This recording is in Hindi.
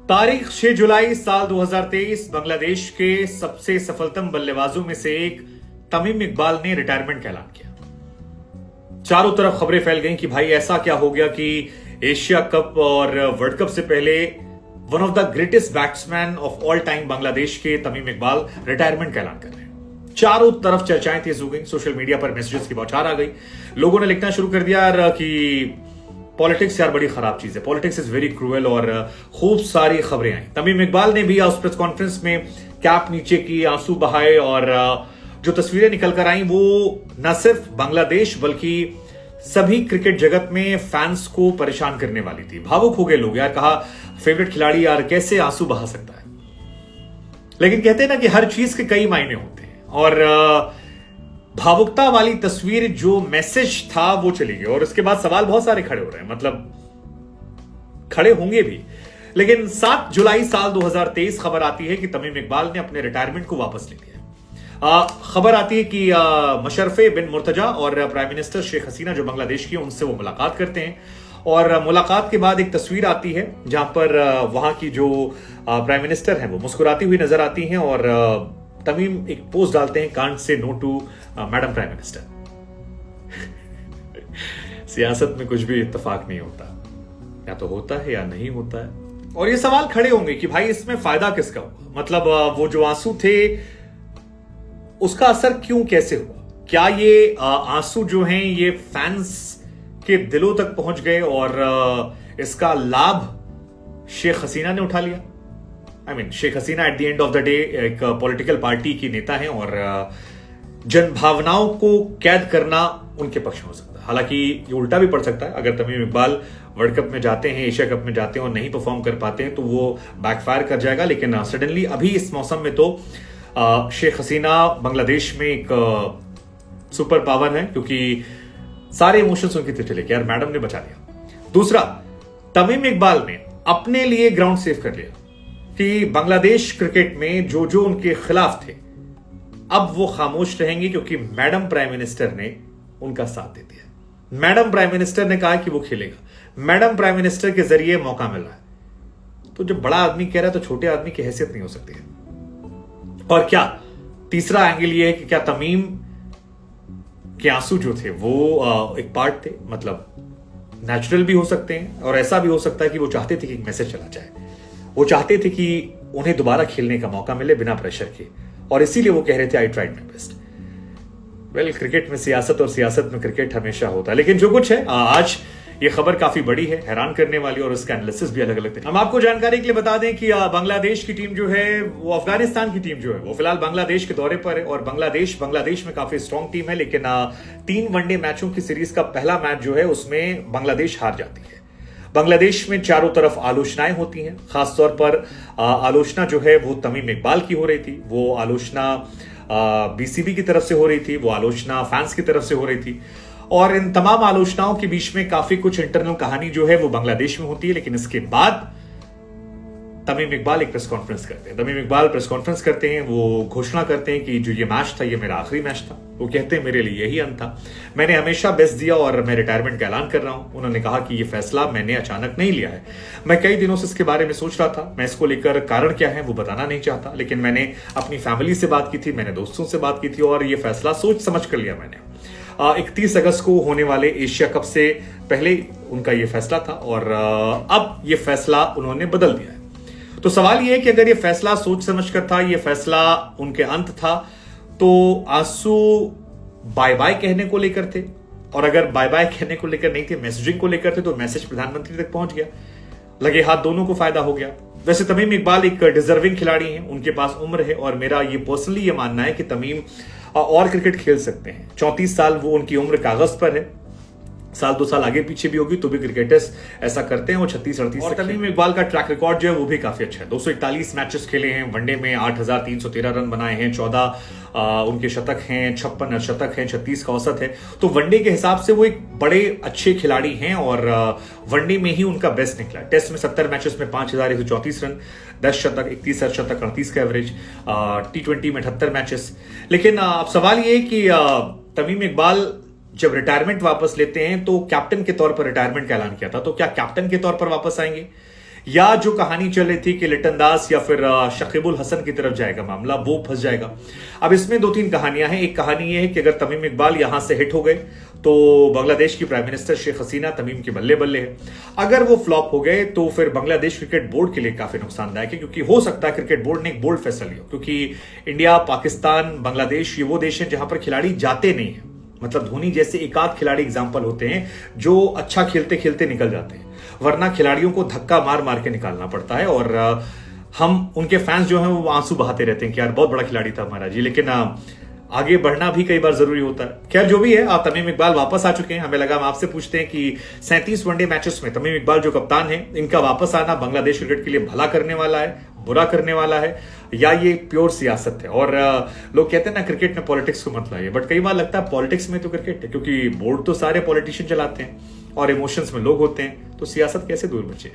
तारीख 6 जुलाई साल 2023 बांग्लादेश के सबसे सफलतम बल्लेबाजों में से एक तमीम इकबाल ने रिटायरमेंट का ऐलान किया। चारों तरफ खबरें फैल गईं कि भाई ऐसा क्या हो गया कि एशिया कप और वर्ल्ड कप से पहले one of the greatest batsman of all time Bangladesh के तमीम इकबाल रिटायरमेंट का ऐलान कर रहे हैं। चारों तरफ चर्चाएं तेज हो गई, सोशल मीडिया पर मैसेजेस की बौछार आ गई। लोगों ने लिखना शुरू कर दिया कि पॉलिटिक्स यार बड़ी खराब चीज है, पॉलिटिक्स इज वेरी क्रूएल, और खूब सारी खबरें आई। तमीम इकबाल ने भी उस प्रेस कॉन्फ्रेंस में कैप नीचे की, आंसू बहाए, और जो तस्वीरें निकल कर आई वो न सिर्फ बांग्लादेश बल्कि सभी क्रिकेट जगत में फैंस को परेशान करने वाली थी। भावुक हो गए लोग यार, कहा फेवरेट खिलाड़ी यार कैसे आंसू बहा सकता है। लेकिन कहते हैं ना कि हर चीज के कई मायने होते हैं, और भावुकता वाली तस्वीर जो मैसेज था वो चली गई। और उसके बाद सवाल बहुत सारे खड़े हो रहे हैं, मतलब खड़े होंगे भी। लेकिन 7 जुलाई साल 2023 खबर आती है कि तमीम इकबाल ने अपने रिटायरमेंट को वापस ले लिया। खबर आती है कि मशरफे बिन मुर्तजा और प्राइम मिनिस्टर शेख हसीना जो बांग्लादेश की, उनसे वो मुलाकात करते हैं। और मुलाकात के बाद एक तस्वीर आती है जहां पर वहां की जो प्राइम मिनिस्टर हैं वो मुस्कुराती हुई नजर आती हैं, और तमीम एक पोस्ट डालते हैं, can't say no to madam prime minister. सियासत में कुछ भी इत्तेफाक नहीं होता, या तो होता है या नहीं होता है। और ये सवाल खड़े होंगे कि भाई इसमें फायदा किसका हुआ, मतलब वो जो आंसू थे उसका असर क्यों, कैसे हुआ? क्या ये आंसू जो हैं ये फैंस के दिलों तक पहुंच गए और इसका लाभ शेख हसीना ने उठा लिया? I mean Sheikh Hasina at the end of the day एक पॉलिटिकल पार्टी की नेता हैं, और जन भावनाओं को कैद करना उनके पक्ष में हो सकता है। हालांकि ये उल्टा भी पड़ सकता है, अगर तमीम इकबाल वर्ल्ड कप में जाते हैं, एशिया कप में जाते हैं और नहीं परफॉर्म कर पाते हैं तो वो बैकफायर कर जाएगा। लेकिन सडनली अभी इस मौसम में तो शेख हसीना बांग्लादेश में एक सुपर पावर है, क्योंकि सारे इमोशंस उनकी तरफ चले कि यार मैडम ने बचा लिया। दूसरा, तमीम इकबाल ने अपने लिए ग्राउंड सेव कर लिया कि बांग्लादेश क्रिकेट में जो जो उनके खिलाफ थे अब वो खामोश रहेंगे, क्योंकि मैडम प्राइम मिनिस्टर ने उनका साथ दे दिया। मैडम प्राइम मिनिस्टर ने कहा कि वो खेलेगा, मैडम प्राइम मिनिस्टर के जरिए मौका मिल रहा है। तो जब बड़ा आदमी कह रहा है तो छोटे आदमी की हैसियत नहीं हो सकती है। और क्या तीसरा एंगल ये है कि क्या तमीम के आंसू जो थे वो एक पार्ट थे, मतलब नेचुरल भी हो सकते हैं, और ऐसा भी हो सकता है कि वो चाहते थे कि एक मैसेज चला जाए, वो चाहते थे कि उन्हें दोबारा खेलने का मौका मिले बिना प्रेशर के, और इसीलिए वो कह रहे थे I tried my best. Well, cricket में सियासत और सियासत में क्रिकेट हमेशा होता है। लेकिन जो कुछ है, आज ये खबर काफी बड़ी है, हैरान करने वाली, और इसका एनालिसिस भी अलग अलग थे। हम आपको जानकारी के लिए बता दें कि बांग्लादेश की टीम जो है वो अफगानिस्तान की टीम जो है वो फिलहाल बांग्लादेश के दौरे पर है, और बांग्लादेश में काफी स्ट्रॉन्ग टीम है। लेकिन 3 वनडे मैचों की सीरीज का पहला मैच जो है उसमें बांग्लादेश हार जाती है। बांग्लादेश में चारों तरफ आलोचनाएं होती हैं, खासतौर पर आलोचना जो है वो तमीम इकबाल की हो रही थी, वो आलोचना बीसीबी की तरफ से हो रही थी, वो आलोचना फैंस की तरफ से हो रही थी। और इन तमाम आलोचनाओं के बीच में काफी कुछ इंटरनल कहानी जो है वो बांग्लादेश में होती है। लेकिन इसके बाद तमीम इकबाल एक प्रेस कॉन्फ्रेंस करते हैं। तमीम इकबाल प्रेस कॉन्फ्रेंस करते हैं, वो घोषणा करते हैं कि जो ये मैच था ये मेरा आखिरी मैच था। वो कहते हैं मेरे लिए यही अंत था, मैंने हमेशा बेस्ट दिया और मैं रिटायरमेंट का ऐलान कर रहा हूं। उन्होंने कहा कि ये फैसला मैंने अचानक नहीं लिया है, मैं कई दिनों से इसके बारे में सोच रहा था। मैं इसको लेकर कारण क्या है वो बताना नहीं चाहता, लेकिन मैंने अपनी फैमिली से बात की थी, मैंने दोस्तों से बात की थी, और ये फैसला सोच समझ कर लिया मैंने। 31 अगस्त को होने वाले एशिया कप से पहले उनका यह फैसला था, और अब यह फैसला उन्होंने बदल दिया है। तो सवाल यह है कि अगर यह फैसला सोच समझ कर था, यह फैसला उनके अंत था, तो आंसू बाय बाय कहने को लेकर थे, और अगर बाय बाय कहने को लेकर नहीं थे, मैसेजिंग को लेकर थे, तो मैसेज प्रधानमंत्री तक पहुंच गया, लगे हाथ दोनों को फायदा हो गया। वैसे तमीम इकबाल एक डिजर्विंग खिलाड़ी हैं, उनके पास उम्र है, और मेरा ये पर्सनली ये मानना है कि तमीम और क्रिकेट खेल सकते हैं। 34 साल वो उनकी उम्र कागज पर है, साल 2 साल आगे पीछे भी होगी तो भी क्रिकेटर्स ऐसा करते हैं। वो 36-38 और तमीम इकबाल का ट्रैक रिकॉर्ड जो है वो भी काफी अच्छा है। 241 मैचेस खेले हैं, वनडे में 8,313 रन बनाए हैं, 14 उनके शतक हैं, 56 अर्धशतक हैं, 36 का औसत है। तो वनडे के हिसाब से वो एक बड़े अच्छे खिलाड़ी हैं, और वनडे में ही उनका बेस्ट निकला। टेस्ट में 70 मैचेस में 5,134 रन, 10 शतक, 31 अर्धशतक, 38 का एवरेज, T20 में 78 मैचेस। लेकिन अब सवाल ये है कि तमीम इकबाल जब रिटायरमेंट वापस लेते हैं तो कैप्टन के तौर पर रिटायरमेंट का ऐलान किया था, तो क्या कैप्टन के तौर पर वापस आएंगे, या जो कहानी चल रही थी कि लिटन दास या फिर शकीबुल हसन की तरफ जाएगा मामला, वो फंस जाएगा। अब इसमें दो तीन कहानियां हैं। एक कहानी ये है कि अगर तमीम इकबाल यहां से हिट हो गए तो बांग्लादेश की प्राइम मिनिस्टर शेख हसीना तमीम के बल्ले बल्ले है। अगर वो फ्लॉप हो गए तो फिर बांग्लादेश क्रिकेट बोर्ड के लिए काफी नुकसानदायक है, क्योंकि हो सकता है क्रिकेट बोर्ड ने एक बोल्ड फैसला लिया, क्योंकि इंडिया, पाकिस्तान, बांग्लादेश ये वो देश हैं जहां पर खिलाड़ी जाते नहीं है। मतलब धोनी जैसे एकाध खिलाड़ी एग्जाम्पल होते हैं जो अच्छा खेलते खेलते निकल जाते हैं, वरना खिलाड़ियों को धक्का मार मार के निकालना पड़ता है। और हम उनके फैंस जो हैं वो आंसू बहाते रहते हैं कि यार बहुत बड़ा खिलाड़ी था हमारा जी, लेकिन आगे बढ़ना भी कई बार जरूरी होता है। खैर जो भी है, आप तमीम इकबाल वापस आ चुके हैं। हमें लगा हम आपसे पूछते हैं कि 37 वनडे मैचेस में तमीम इकबाल जो कप्तान है, इनका वापस आना बांग्लादेश क्रिकेट के लिए भला करने वाला है, बुरा करने वाला है, या ये प्योर सियासत है। और लोग कहते हैं ना क्रिकेट में पॉलिटिक्स को मत लाइए, बट कई बार लगता है पॉलिटिक्स में तो क्रिकेट है, क्योंकि बोर्ड तो सारे पॉलिटिशियन चलाते हैं और इमोशंस में लोग होते हैं, तो सियासत कैसे दूर बचे।